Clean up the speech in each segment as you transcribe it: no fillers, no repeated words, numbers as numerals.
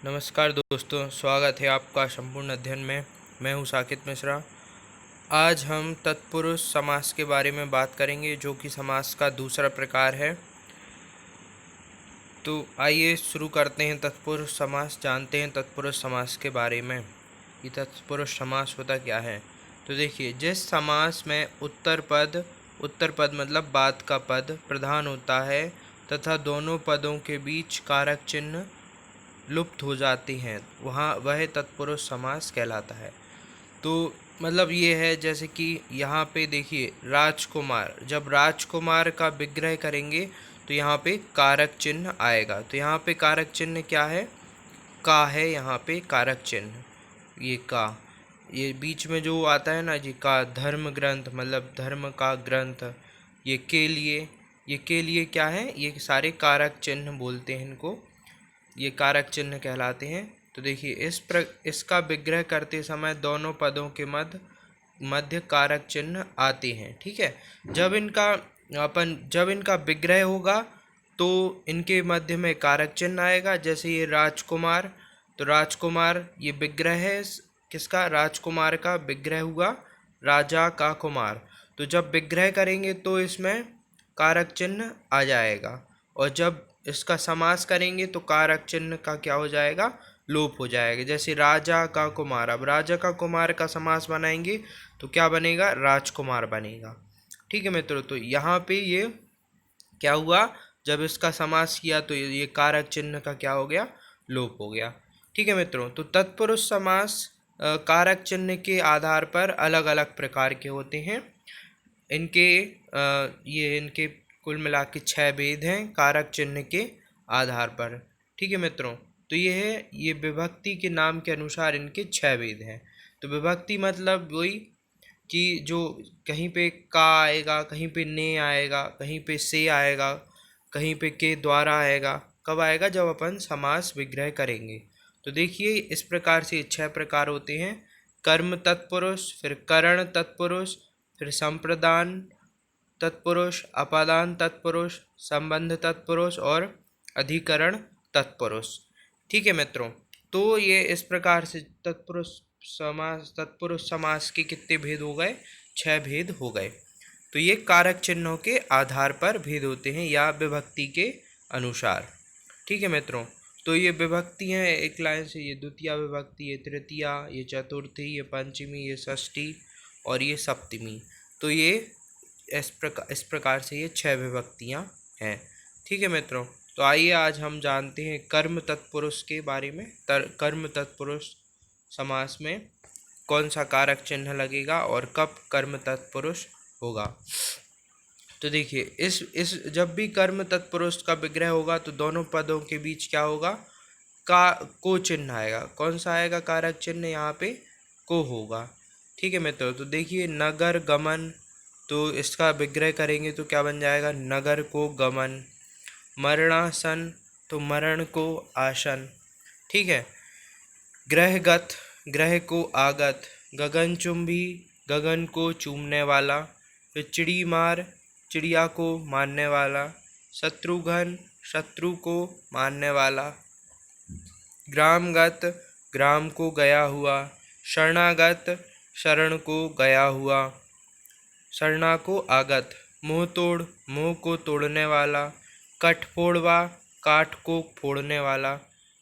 नमस्कार दोस्तों, स्वागत है आपका संपूर्ण अध्ययन में। मैं हूं साकेत मिश्रा। आज हम तत्पुरुष समास के बारे में बात करेंगे, जो कि समास का दूसरा प्रकार है। तो आइए शुरू करते हैं तत्पुरुष समास, जानते हैं तत्पुरुष समास के बारे में कि तत्पुरुष समास होता क्या है। तो देखिए, जिस समास में उत्तर पद मतलब बाद का पद प्रधान होता है तथा दोनों पदों के बीच कारक चिन्ह लुप्त हो जाती हैं, वह तत्पुरुष समास कहलाता है। तो मतलब ये है, जैसे कि यहाँ पे देखिए राजकुमार, जब राजकुमार का विग्रह करेंगे तो यहाँ पे कारक चिन्ह आएगा। तो यहाँ पे कारक चिन्ह क्या है? का है यहाँ पे कारक चिन्ह। ये का, ये बीच में जो आता है ना जी, का धर्म ग्रंथ मतलब धर्म का ग्रंथ। ये के लिए क्या है? ये सारे कारक चिन्ह बोलते हैं इनको, ये कारक चिन्ह कहलाते हैं। तो देखिए इसका विग्रह करते समय दोनों पदों के मध्य कारक चिन्ह आते हैं। ठीक है, जब इनका विग्रह होगा तो इनके मध्य में कारक चिन्ह आएगा। जैसे ये राजकुमार, तो राजकुमार ये विग्रह है किसका? राजकुमार का विग्रह हुआ राजा का कुमार। तो जब विग्रह करेंगे तो इसमें कारक चिन्ह आ जाएगा, और जब इसका समास करेंगे तो कारक चिन्ह का क्या हो जाएगा? लोप हो जाएगा। जैसे राजा का कुमार, अब राजा का कुमार का समास बनाएंगे तो क्या बनेगा? राजकुमार बनेगा। ठीक है मित्रों, तो यहाँ पे ये क्या हुआ? जब इसका समास किया तो ये कारक चिन्ह का क्या हो गया? लोप हो गया। ठीक है मित्रों, तो तत्पुरुष समास कारक चिन्ह के आधार पर अलग अलग प्रकार के होते हैं। इनके कुल मिला के 6 भेद हैं कारक चिन्ह के आधार पर। ठीक है मित्रों, तो ये विभक्ति के नाम के अनुसार इनके 6 भेद हैं। तो विभक्ति मतलब वही कि जो कहीं पे का आएगा, कहीं पे ने आएगा, कहीं पे से आएगा, कहीं पे के द्वारा आएगा। कब आएगा? जब अपन समास विग्रह करेंगे। तो देखिए इस प्रकार से 6 प्रकार होते हैं। कर्म तत्पुरुष, फिर करण तत्पुरुष, फिर संप्रदान तत्पुरुष, अपादान तत्पुरुष, संबंध तत्पुरुष और अधिकरण तत्पुरुष। ठीक है मित्रों, तो ये इस प्रकार से तत्पुरुष समास के कितने भेद हो गए? 6 भेद हो गए। तो ये कारक चिन्हों के आधार पर भेद होते हैं या विभक्ति के अनुसार। ठीक है मित्रों, तो ये विभक्ति हैं एक लाइन से, ये द्वितीया विभक्ति, ये तृतीया, ये चतुर्थी, ये पंचमी, ये षष्ठी और ये सप्तमी। तो ये इस प्रकार से ये 6 विभक्तियाँ हैं। ठीक है मित्रों, तो आइए आज हम जानते हैं कर्म तत्पुरुष के बारे में। कर्म तत्पुरुष समास में कौन सा कारक चिन्ह लगेगा और कब कर्म तत्पुरुष होगा। तो देखिए इस जब भी कर्म तत्पुरुष का विग्रह होगा तो दोनों पदों के बीच क्या होगा? को चिन्ह आएगा। कौन सा आएगा कारक चिन्ह? यहाँ पे को होगा। ठीक है मित्रों, तो देखिए नगर गमन, तो इसका विग्रह करेंगे तो क्या बन जाएगा? नगर को गमन। मरणासन, तो मरण को आसन। ठीक है, ग्रहगत, ग्रह को आगत। गगनचुंबी, गगन को चूमने वाला। फिर चिड़ीमार, चिड़िया को मारने वाला। शत्रुघ्न, शत्रु को मारने वाला। ग्रामगत, ग्राम को गया हुआ। शरणागत, शरण को गया हुआ। शरणा को आगत। मुँह तोड़, मुँह को तोड़ने वाला। कठफोड़वा, काठ को फोड़ने वाला।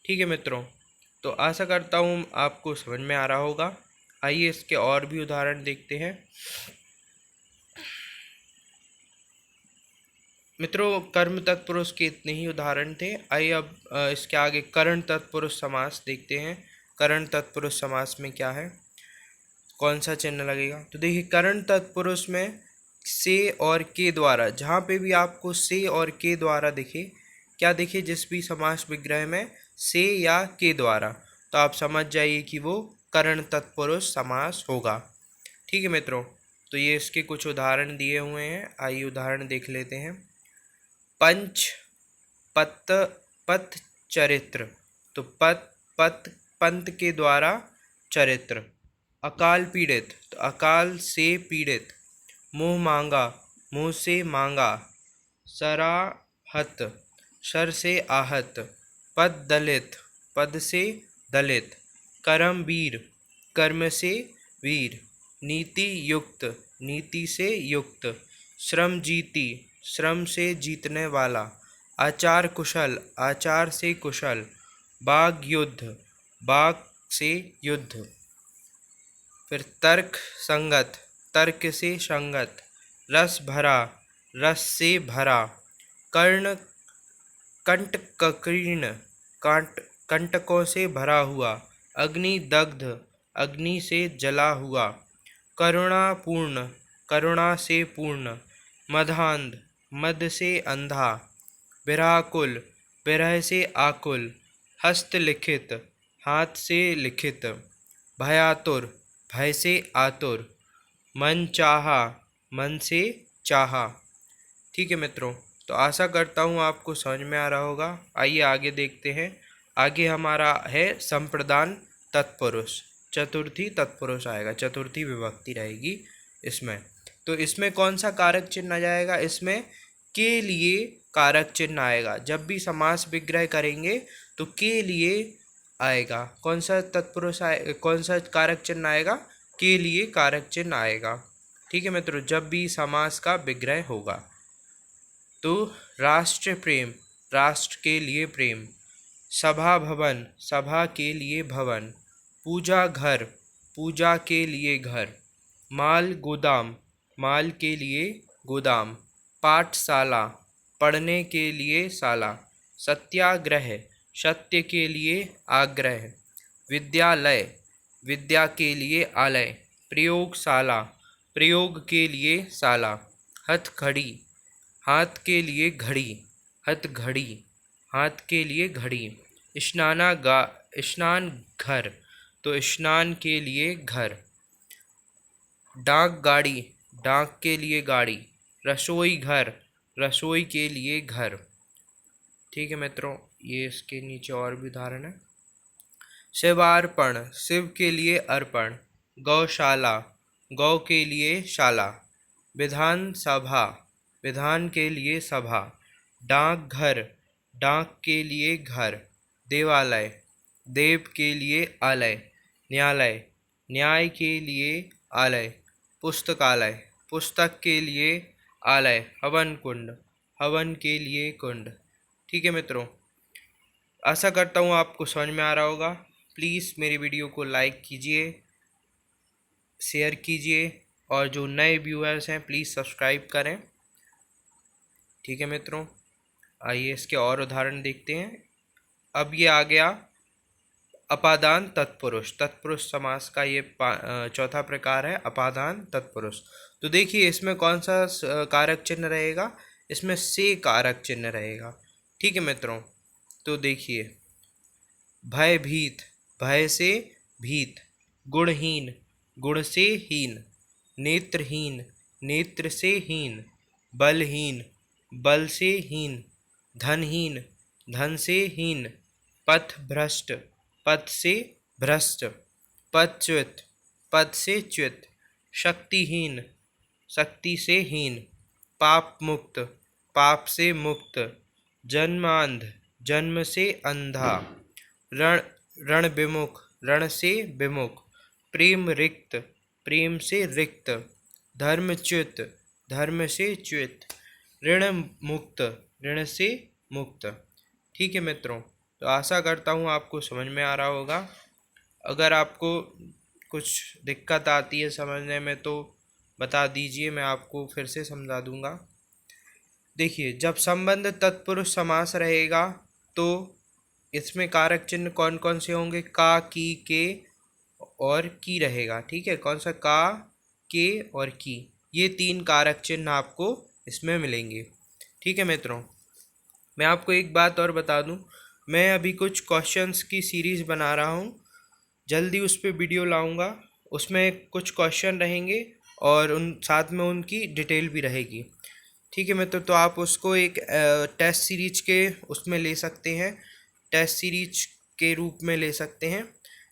ठीक है मित्रों, तो आशा करता हूँ आपको समझ में आ रहा होगा। आइए इसके और भी उदाहरण देखते हैं। मित्रों, कर्म तत्पुरुष के इतने ही उदाहरण थे। आइए अब इसके आगे करण तत्पुरुष समास देखते हैं। करण तत्पुरुष समास में क्या है, कौन सा चिन्ह लगेगा? तो देखिए करण तत्पुरुष में से और के द्वारा, जहाँ पे भी आपको से और के द्वारा दिखे, क्या दिखे? जिस भी समास विग्रह में से या के द्वारा, तो आप समझ जाइए कि वो करण तत्पुरुष समास होगा। ठीक है मित्रों, तो ये इसके कुछ उदाहरण दिए हुए हैं। आइए उदाहरण देख लेते हैं। पंच, पत, पथ, चरित्र, तो पंत के द्वारा चरित्र। अकाल पीड़ित, तो अकाल से पीड़ित। मुँह मांगा, मुँह से मांगा। सराहत, शर से आहत। पद दलित, पद से दलित, कर्मवीर, कर्म से वीर, नीति युक्त, नीति से युक्त, श्रमजीती, श्रम से जीतने वाला, आचार कुशल, आचार से कुशल, बाग युद्ध, बाग से युद्ध। फिर तर्क संगत, तर्क से संगत, रस भरा, रस से भरा, कर्ण कंटकीर्ण, कंटकों से भरा हुआ, अग्नि दग्ध, अग्नि से जला हुआ, करुणापूर्ण, करुणा से पूर्ण, मदान्ध, मद से अंधा, विरहाकुल, विरह से आकुल, हस्तलिखित, हाथ से लिखित, भयातुर, भय से आतुर, मन चाहा, मन से चाहा। ठीक है मित्रों, तो आशा करता हूँ आपको समझ में आ रहा होगा। आइए आगे देखते हैं। आगे हमारा है संप्रदान तत्पुरुष, चतुर्थी तत्पुरुष आएगा, चतुर्थी विभक्ति रहेगी इसमें। तो इसमें कौन सा कारक चिन्ह आ जाएगा? इसमें के लिए कारक चिन्ह आएगा। जब भी समास विग्रह करेंगे तो के लिए आएगा। कौन सा तत्पुरुष आए, कौन सा कारक चिन्ह आएगा? के लिए कारक चिन्ह आएगा। ठीक है मित्रों, जब भी समास का विग्रह होगा। तो राष्ट्र प्रेम, राष्ट्र के लिए प्रेम, सभा भवन, सभा के लिए भवन, पूजा घर, पूजा के लिए घर, माल गोदाम, माल के लिए गोदाम, पाठशाला, पढ़ने के लिए शाला, सत्याग्रह, सत्य के लिए आग्रह, विद्यालय, विद्या के लिए आलय, प्रयोगशाला, प्रयोग के लिए शाला, हथकड़ी, हाथ के लिए घड़ी, हथघड़ी, हाथ के लिए घड़ी, स्नान घर, तो स्नान के लिए घर, डाक गाड़ी, डाक के लिए गाड़ी, रसोई घर, रसोई के लिए घर। ठीक है मित्रों, ये इसके नीचे और भी उदाहरण है। शिवार्पण, शिव के लिए अर्पण, गौशाला, गौ के लिए शाला, विधान सभा, विधान के लिए सभा, डाकघर, डाक के लिए घर, देवालय, देव के लिए आलय, न्यायालय, न्याय के लिए आलय, पुस्तकालय, पुस्तक के लिए आलय, हवन कुंड, हवन के लिए कुंड। ठीक है मित्रों, आशा करता हूँ आपको समझ में आ रहा होगा। प्लीज़ मेरी वीडियो को लाइक कीजिए, शेयर कीजिए, और जो नए व्यूअर्स हैं प्लीज़ सब्सक्राइब करें। ठीक है मित्रों, आइए इसके और उदाहरण देखते हैं। अब ये आ गया अपादान तत्पुरुष, तत्पुरुष समास का ये चौथा प्रकार है, अपादान तत्पुरुष। तो देखिए इसमें कौन सा कारक चिन्ह रहेगा? इसमें से कारक चिन्ह रहेगा। ठीक है मित्रों, तो देखिए भयभीत, भय से भीत, गुणहीन, गुण से हीन, नेत्रहीन, नेत्र से हीन, बलहीन, बल से हीन, धनहीन, धन से हीन, पथ भ्रष्ट, पथ से भ्रष्ट, पदच्युत, पद से च्युत, शक्तिहीन, शक्ति से हीन, पाप मुक्त, पाप से मुक्त, जन्मांध, जन्म से अंधा, रण, रण विमुख, रण से विमुख, प्रेम रिक्त, प्रेम से रिक्त, धर्मच्युत, धर्म से च्युत, ऋण मुक्त, ऋण से मुक्त। ठीक है मित्रों, तो आशा करता हूँ आपको समझ में आ रहा होगा। अगर आपको कुछ दिक्कत आती है समझने में तो बता दीजिए, मैं आपको फिर से समझा दूँगा। देखिए जब संबंध तत्पुरुष समास रहेगा तो इसमें कारक चिन्ह कौन कौन से होंगे? का, की, के और की रहेगा। ठीक है, कौन सा? का, के और की, ये तीन कारक चिन्ह आपको इसमें मिलेंगे। ठीक है मित्रों, मैं आपको एक बात और बता दूं, मैं अभी कुछ क्वेश्चंस की सीरीज़ बना रहा हूं, जल्दी उस पर वीडियो लाऊंगा। उसमें कुछ क्वेश्चन रहेंगे और उन साथ में उनकी डिटेल भी रहेगी। ठीक है मित्रों, तो आप उसको एक टेस्ट सीरीज के उसमें ले सकते हैं, टेस्ट सीरीज के रूप में ले सकते हैं।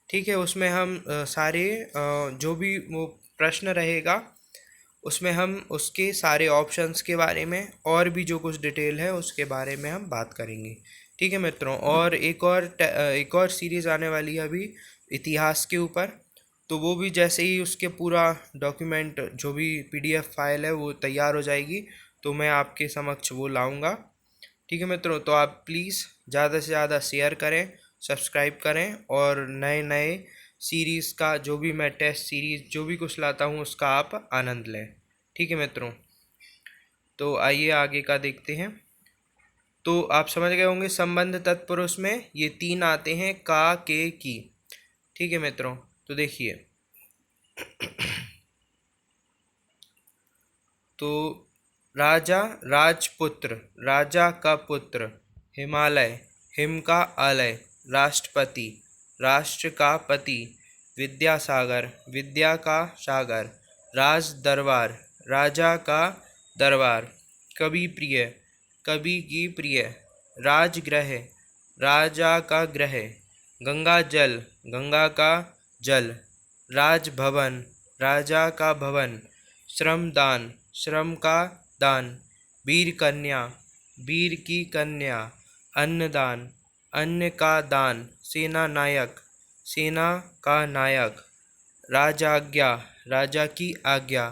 ठीक है, उसमें हम सारे जो भी वो प्रश्न रहेगा उसमें हम उसके सारे ऑप्शंस के बारे में और भी जो कुछ डिटेल है उसके बारे में हम बात करेंगे। ठीक है मित्रों। और एक और सीरीज़ आने वाली है अभी इतिहास के ऊपर, तो वो भी जैसे ही उसके पूरा डॉक्यूमेंट जो भी PDF फाइल है वो तैयार हो जाएगी तो मैं आपके समक्ष वो लाऊंगा। ठीक है मित्रों, तो आप प्लीज़ ज़्यादा से ज़्यादा शेयर करें, सब्सक्राइब करें और नए नए सीरीज़ का जो भी मैं टेस्ट सीरीज़ जो भी कुछ लाता हूँ उसका आप आनंद लें। ठीक है मित्रों, तो आइए आगे का देखते हैं। तो आप समझ गए होंगे संबंध तत्पुरुष में ये 3 आते हैं का, के, की। ठीक है मित्रों, तो देखिए तो राजा राजपुत्र, राजा का पुत्र, हिमालय, हिम का आलय, राष्ट्रपति, राष्ट्र का पति, विद्यासागर, विद्या का सागर, राज दरबार, राजा का दरबार, कवि प्रिय, कवि की प्रिय, राजगृह, राजा का गृह, गंगा जल, गंगा का जल, राजभवन, राजा का भवन, श्रमदान, श्रम का दान, वीर कन्या, वीर की कन्या, अन्नदान, अन्न का दान, सेना नायक, सेना का नायक, राजाज्ञा, राजा की आज्ञा,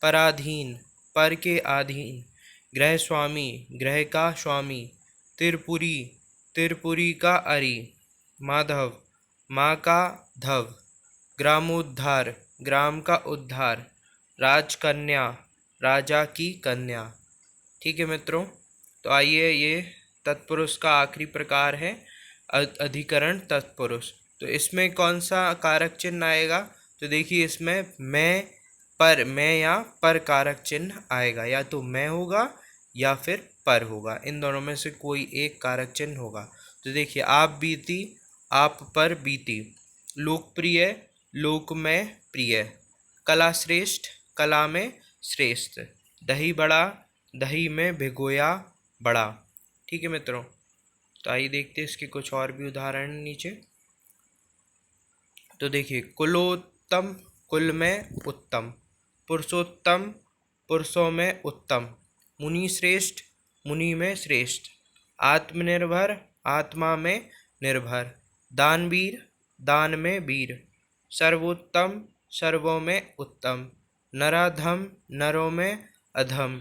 पराधीन, पर के अधीन, गृह स्वामी, गृह का स्वामी, त्रिपुरी, त्रिपुरी का अरी, माधव, माँ का धव, ग्रामोद्धार, ग्राम का उद्धार, राजकन्या, राजा की कन्या। ठीक है मित्रों, तो आइए ये तत्पुरुष का आखिरी प्रकार है अधिकरण तत्पुरुष। तो इसमें कौन सा कारक चिन्ह आएगा? तो देखिए इसमें मैं, पर, मैं या पर कारक चिन्ह आएगा, या तो मैं होगा या फिर पर होगा, इन दोनों में से कोई एक कारक चिन्ह होगा। तो देखिए आप बीती, आप पर बीती, लोकप्रिय, लोक में प्रिय, कला श्रेष्ठ, कला में श्रेष्ठ, दही बड़ा, दही में भिगोया बड़ा। ठीक है मित्रों, तो आइए देखते हैं इसके कुछ और भी उदाहरण नीचे। तो देखिए कुलोत्तम, कुल में उत्तम, पुरुषोत्तम, पुरुषों में उत्तम, मुनि श्रेष्ठ, मुनि में श्रेष्ठ, आत्मनिर्भर, आत्मा में निर्भर, दानवीर, दान में वीर, सर्वोत्तम, सर्वों में उत्तम, नराधम, नरों में अधम,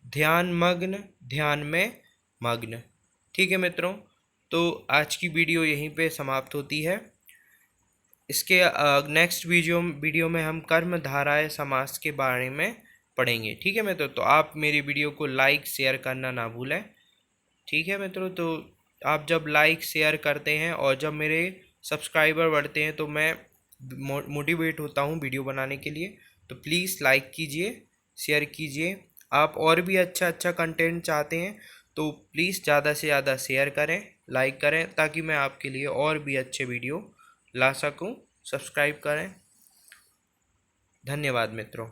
ध्यान मग्न, ध्यान में मग्न। ठीक है मित्रों, तो आज की वीडियो यहीं पे समाप्त होती है। इसके नेक्स्ट वीडियो में हम कर्मधारय समास के बारे में पढ़ेंगे। ठीक है मित्रों, तो आप मेरी वीडियो को लाइक शेयर करना ना भूलें। ठीक है मित्रों, तो आप जब लाइक शेयर करते हैं और जब मेरे सब्सक्राइबर बढ़ते हैं तो मैं मोटिवेट होता हूँ वीडियो बनाने के लिए। तो प्लीज़ लाइक कीजिए, शेयर कीजिए। आप और भी अच्छा कंटेंट चाहते हैं तो प्लीज़ ज़्यादा से ज़्यादा शेयर करें, लाइक करें, ताकि मैं आपके लिए और भी अच्छे वीडियो ला सकूं। सब्सक्राइब करें। धन्यवाद मित्रों।